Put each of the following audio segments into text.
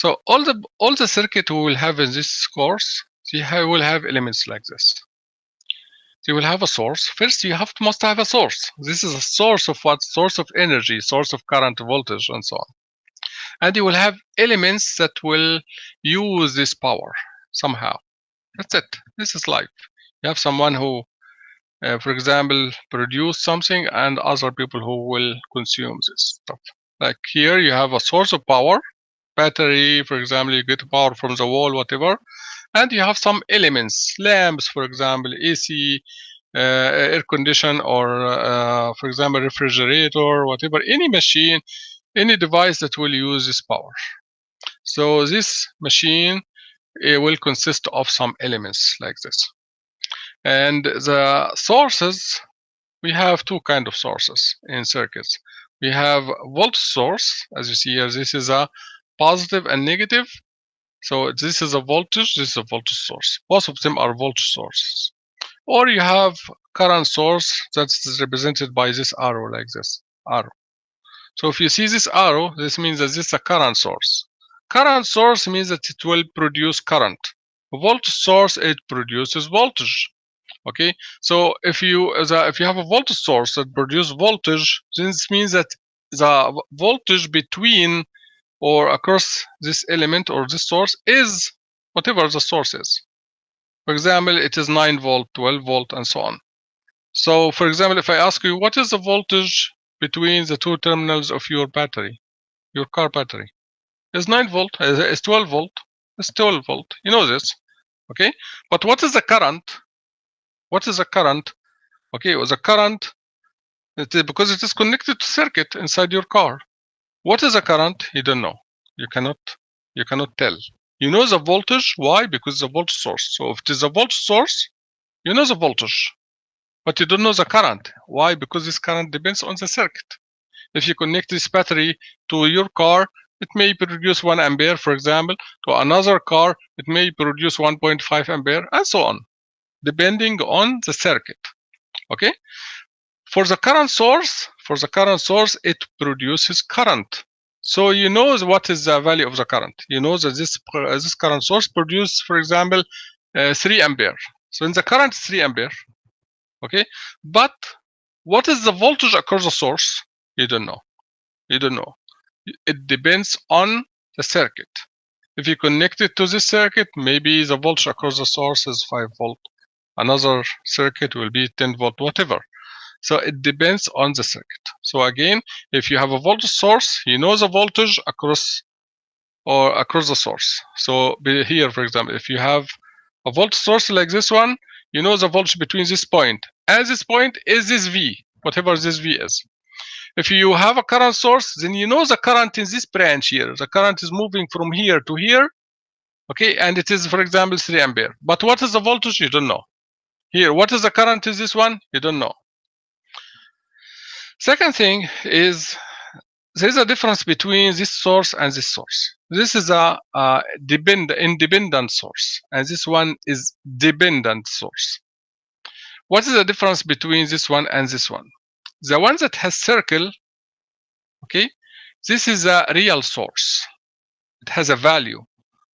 So all the circuit we will have in this course, will have elements like this. You will have a source. First, you must have a source. This is a source of what? Source of energy, source of current, voltage, and so on. And you will have elements that will use this power somehow. That's it. This is life. You have someone who, for example, produce something, and other people who will consume this stuff. Like here, you have a source of power, battery, for example, you get power from the wall, whatever, and you have some elements, lamps, for example, AC, air condition, or for example, refrigerator, whatever, any machine, any device that will use this power. So this machine will consist of some elements like this. And the sources, we have two kind of sources in circuits. We have voltage source, as you see here. This is a positive and negative. So this is a voltage, this is a voltage source. Both of them are voltage sources. Or you have current source that's represented by this arrow, like this arrow. So if you see this arrow, this means that this is a current source. Current source means that it will produce current. Voltage source, it produces voltage. Okay, so if you have a voltage source that produces voltage, this means that the voltage between or across this element or this source is whatever the source is. For example, it is 9 volt, 12 volt, and so on. So, for example, if I ask you, what is the voltage between the two terminals of your battery, your car battery? It's 9 volt, it's 12 volt, it's 12 volt. You know this, okay? But what is the current? What is the current? Okay, well, the current, because it is connected to circuit inside your car. What is the current? You don't know. You cannot tell. You know the voltage. Why? Because the voltage source. So if it is a voltage source, you know the voltage, but you don't know the current. Why? Because this current depends on the circuit. If you connect this battery to your car, it may produce 1 ampere, for example. To another car, it may produce 1.5 ampere, and so on, depending on the circuit. Okay. For the current source, it produces current. So you know what is the value of the current. You know that this current source produces, for example, 3 ampere. So in the current, 3 ampere. Okay, but what is the voltage across the source? You don't know. You don't know. It depends on the circuit. If you connect it to this circuit, maybe the voltage across the source is 5 volt. Another circuit will be 10 volt, whatever. So it depends on the circuit. So again, if you have a voltage source, you know the voltage across the source. So here, for example, if you have a voltage source like this one, you know the voltage between this point and this point is this V, whatever this V is. If you have a current source, then you know the current in this branch here. The current is moving from here to here, okay, and it is, for example, 3 ampere. But what is the voltage? You don't know. Here, what is the current in this one? You don't know. Second thing is there is a difference between this source and this source. This is a independent source, and this one is dependent source. What is the difference between this one and this one? The one that has circle, okay, this is a real source. It has a value.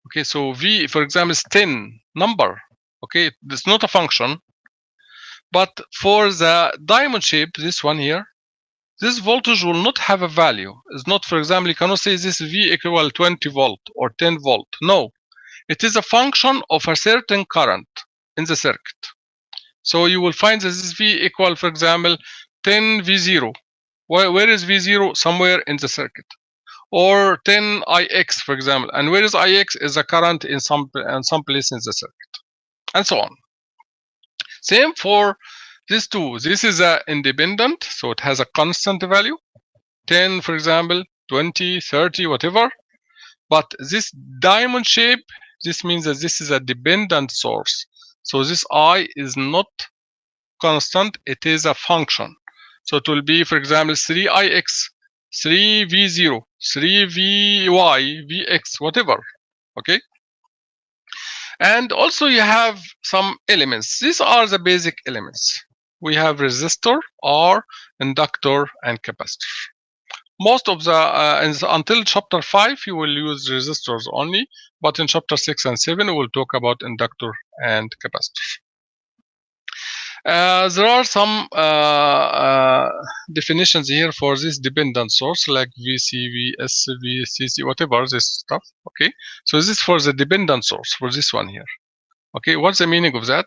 Okay, so V, for example, is 10 number. Okay, it's not a function. But for the diamond shape, this one here, this voltage will not have a value. It's not, for example, you cannot say this V equal 20 volt or 10 volt. No, it is a function of a certain current in the circuit. So you will find that this V equal, for example, 10 V0. Where is V0? Somewhere in the circuit. Or 10 IX, for example. And where is IX? Is a current in some place in the circuit. And so on. Same for these two. This is a independent, so it has a constant value. 10, for example, 20, 30, whatever. But this diamond shape, this means that this is a dependent source. So this I is not constant, it is a function. So it will be, for example, 3ix, 3v0, 3vy, vx, whatever. Okay. And also you have some elements. These are the basic elements. We have resistor, R, inductor, and capacitor. Most of the until chapter 5 you will use resistors only, but in chapter 6 and 7 we will talk about inductor and capacitor. There are some definitions here for this dependent source, like VC, VS, VCC, whatever this stuff. Okay, so this is for the dependent source for this one here. Okay, what's the meaning of that?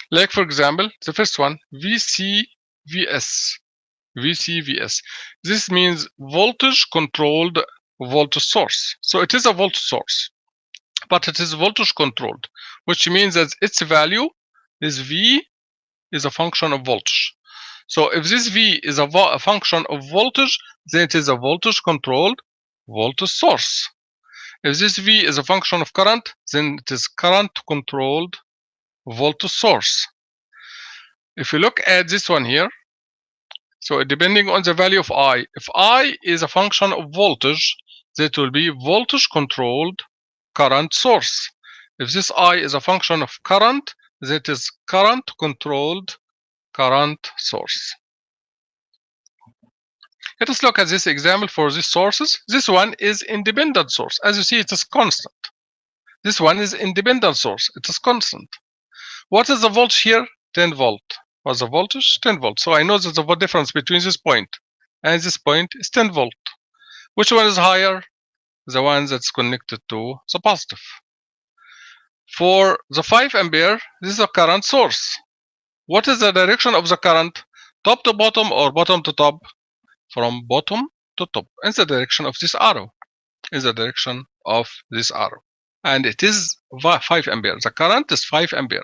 Like for example, the first one, VCVS. VCVS. This means voltage controlled voltage source. So it is a voltage source, but it is voltage controlled, which means that its value is V is a function of voltage. So if this V is a function of voltage, then it is a voltage controlled voltage source. If this V is a function of current, then it is current controlled voltage source. If you look at this one here, so depending on the value of I, if I is a function of voltage, that will be voltage controlled current source. If this I is a function of current, that is current controlled current source. Let us look at this example for these sources. This one is independent source. As you see, it is constant. This one is independent source. It is constant. What is the voltage here? 10 volt. What's the voltage? 10 volt. So I know that the difference between this point and this point is 10 volt. Which one is higher? The one that's connected to the positive. For the 5 ampere, this is a current source. What is the direction of the current? Top to bottom or bottom to top? From bottom to top. In the direction of this arrow. In the direction of this arrow. And it is 5 ampere. The current is 5 ampere.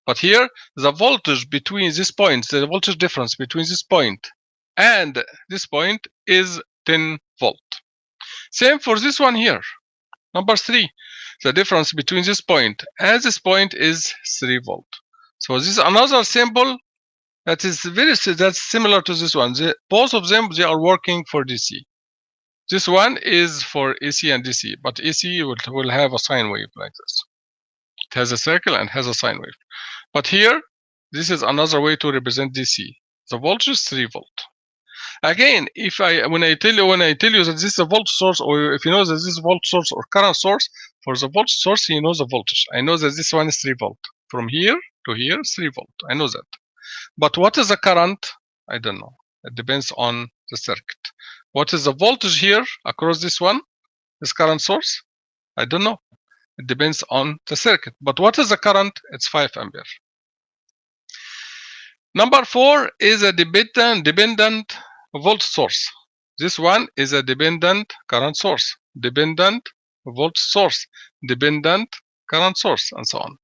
But here, the voltage between these points, the voltage difference between this point and this point is 10 volt. Same for this one here. Number 3, the difference between this point and this point is 3 volt. So this is another symbol that is that's similar to this one. Both of them, they are working for DC. This one is for AC and DC, but AC will have a sine wave like this. It has a circle and has a sine wave. But here, this is another way to represent DC. The voltage is 3 volt. Again, when I tell you that this is a voltage source, or if you know that this is a voltage source or current source, for the voltage source, you know the voltage. I know that this one is 3 volt. From here to here, 3 volt. I know that. But what is the current? I don't know. It depends on the circuit. What is the voltage here across this one? This current source? I don't know. It depends on the circuit. But what is the current? It's 5 ampere. Number 4 is a dependent voltage source. This one is a dependent current source, dependent voltage source, dependent current source, and so on.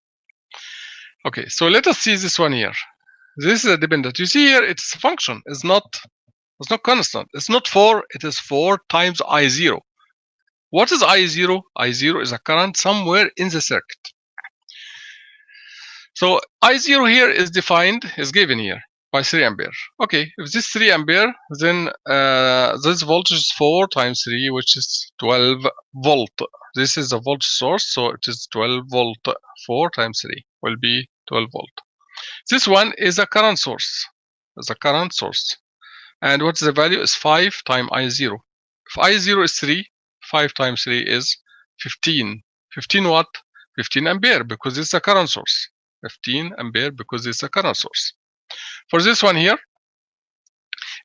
Okay, so let us see this one here. This is a dependent. You see here, it's a function. It's not constant. It's not 4. It is 4 times I0. What is I0? I0 is a current somewhere in the circuit. So I0 here is given here by 3 ampere. Okay, if this 3 ampere, then this voltage is 4 times 3, which is 12 volt. This is the voltage source, so it is 12 volt. 4 times 3 will be 12 volt. This one is a current source. It's a current source. And what's the value? Is 5 times I0. If I0 is 3, 5 times 3 is 15. 15 what? 15 ampere, because it's a current source. 15 ampere because it's a current source. For this one here,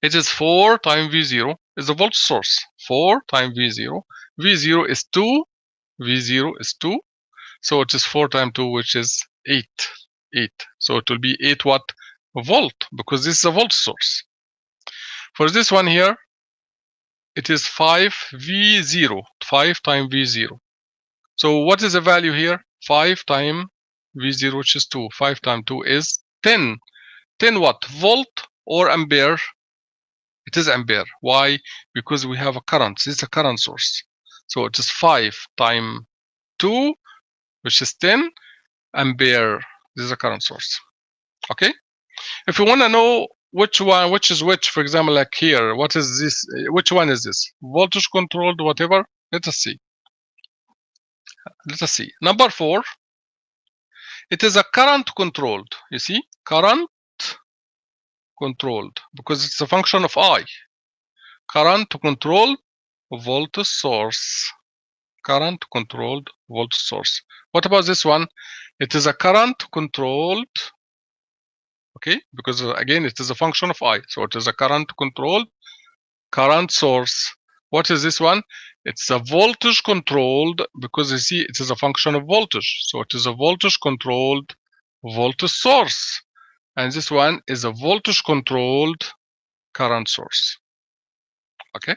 it is 4 times V0 is the voltage source. 4 times V0. V0 is 2. V0 is 2. So it is 4 times 2, which is 8. 8. So it will be 8 watt volt, because this is a voltage source. For this one here, it is 5 V0. 5 times V0. So what is the value here? 5 times V0, which is 2. 5 times 2 is 10. 10 watt? Volt or ampere? It is ampere. Why? Because we have a current. This is a current source. So it is 5 times 2, which is 10 ampere. This is a current source. Okay? If you want to know which is which, for example, like here, what is this? Which one is this? Voltage controlled, whatever. Let us see. Let us see. Number 4. It is a current controlled. You see? Current controlled, because it's a function of I. current controlled voltage source. Current controlled voltage source. What about this one? It is a current controlled, okay, because again it is a function of I, so it is a current controlled current source. What is this one? It's a voltage controlled, because you see it is a function of voltage, so it is a voltage controlled voltage source, and this one is a voltage controlled current source. Okay.